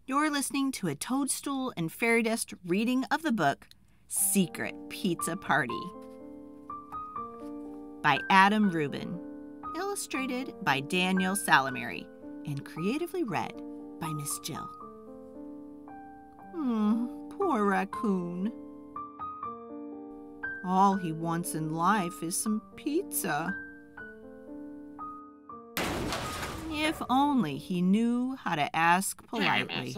You're listening to a Toadstool and Fairy Dust reading of the book Secret Pizza Party by Adam Rubin, illustrated by Daniel Salamary, and creatively read by Miss Jill. Poor raccoon. All he wants in life is some pizza. If only he knew how to ask politely.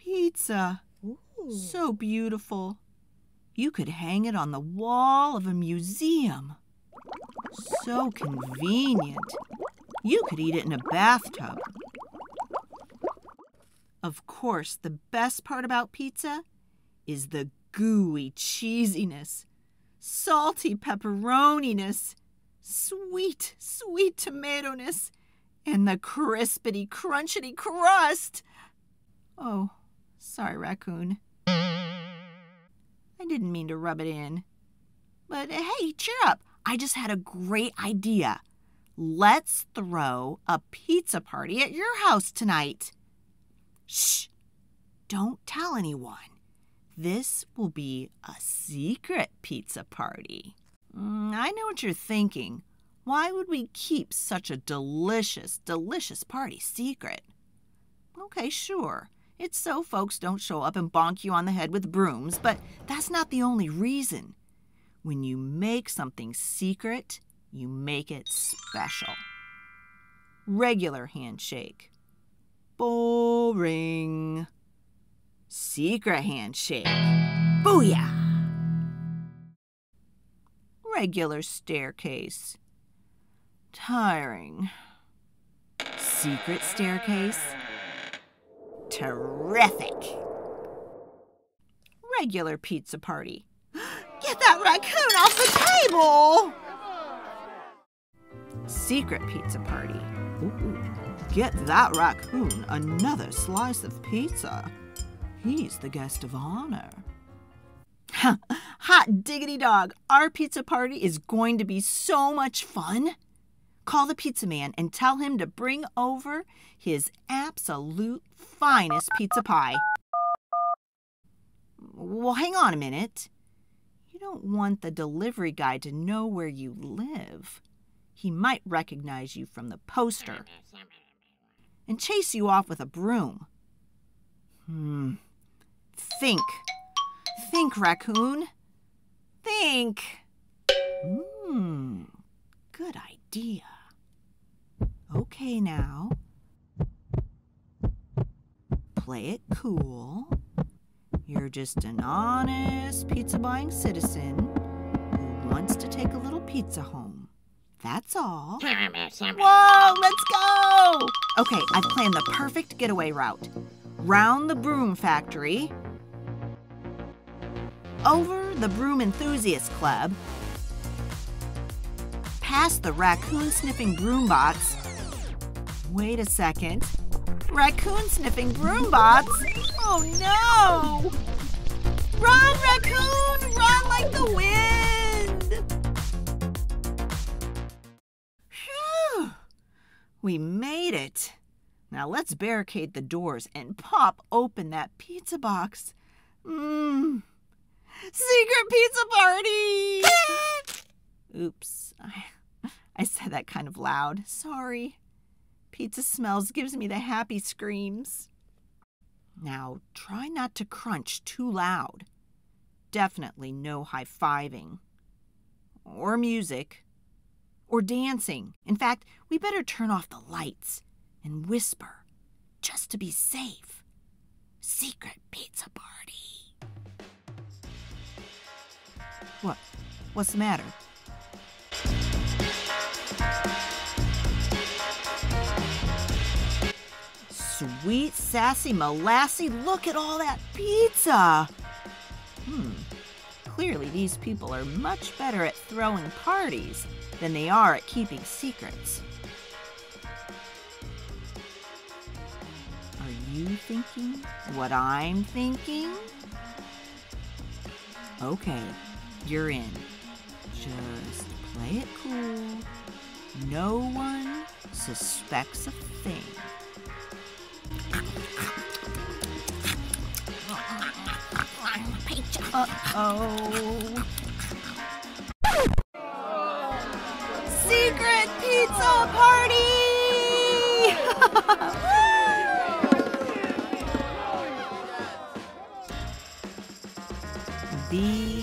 Pizza. Ooh. So beautiful. You could hang it on the wall of a museum. So convenient. You could eat it in a bathtub. Of course, the best part about pizza is the gooey cheesiness, salty pepperoniness, sweet, sweet tomato-ness, and the crispity, crunchity crust. Oh, sorry, raccoon. I didn't mean to rub it in. But hey, cheer up. I just had a great idea. Let's throw a pizza party at your house tonight. Shh! Don't tell anyone. This will be a secret pizza party. I know what you're thinking. Why would we keep such a delicious, delicious party secret? Okay, sure. It's so folks don't show up and bonk you on the head with brooms, but that's not the only reason. When you make something secret, you make it special. Regular handshake. Boring. Secret handshake. Booyah! Regular staircase. Tiring. Secret staircase. Terrific. Regular pizza party. Get that raccoon off the table! Secret pizza party. Ooh, get that raccoon another slice of pizza. He's the guest of honor. Hot diggity dog, our pizza party is going to be so much fun. Call the pizza man and tell him to bring over his absolute finest pizza pie. Well, hang on a minute. You don't want the delivery guy to know where you live. He might recognize you from the poster and chase you off with a broom. Think. Think, raccoon. Think. Good idea. Okay, now. Play it cool. You're just an honest pizza-buying citizen who wants to take a little pizza home. That's all. Whoa, let's go! Okay, I've planned the perfect getaway route. Round the broom factory, over the Broom Enthusiast Club, past the raccoon-sniffing broom bots. Wait a second. Raccoon-sniffing broom bots? Oh no! Run, raccoon! Run like the wind! Phew! We made it. Now let's barricade the doors and pop open that pizza box. Secret pizza party! Oops, I said that kind of loud. Sorry. Pizza smells gives me the happy screams. Now try not to crunch too loud. Definitely no high-fiving. Or music. Or dancing. In fact, we better turn off the lights and whisper, just to be safe. Secret pizza party. What? What's the matter? Sweet, sassy, molassy, look at all that pizza! Clearly these people are much better at throwing parties than they are at keeping secrets. Are you thinking what I'm thinking? Okay, you're in. Just play it cool. No one suspects a thing. Uh-oh. Secret pizza party! The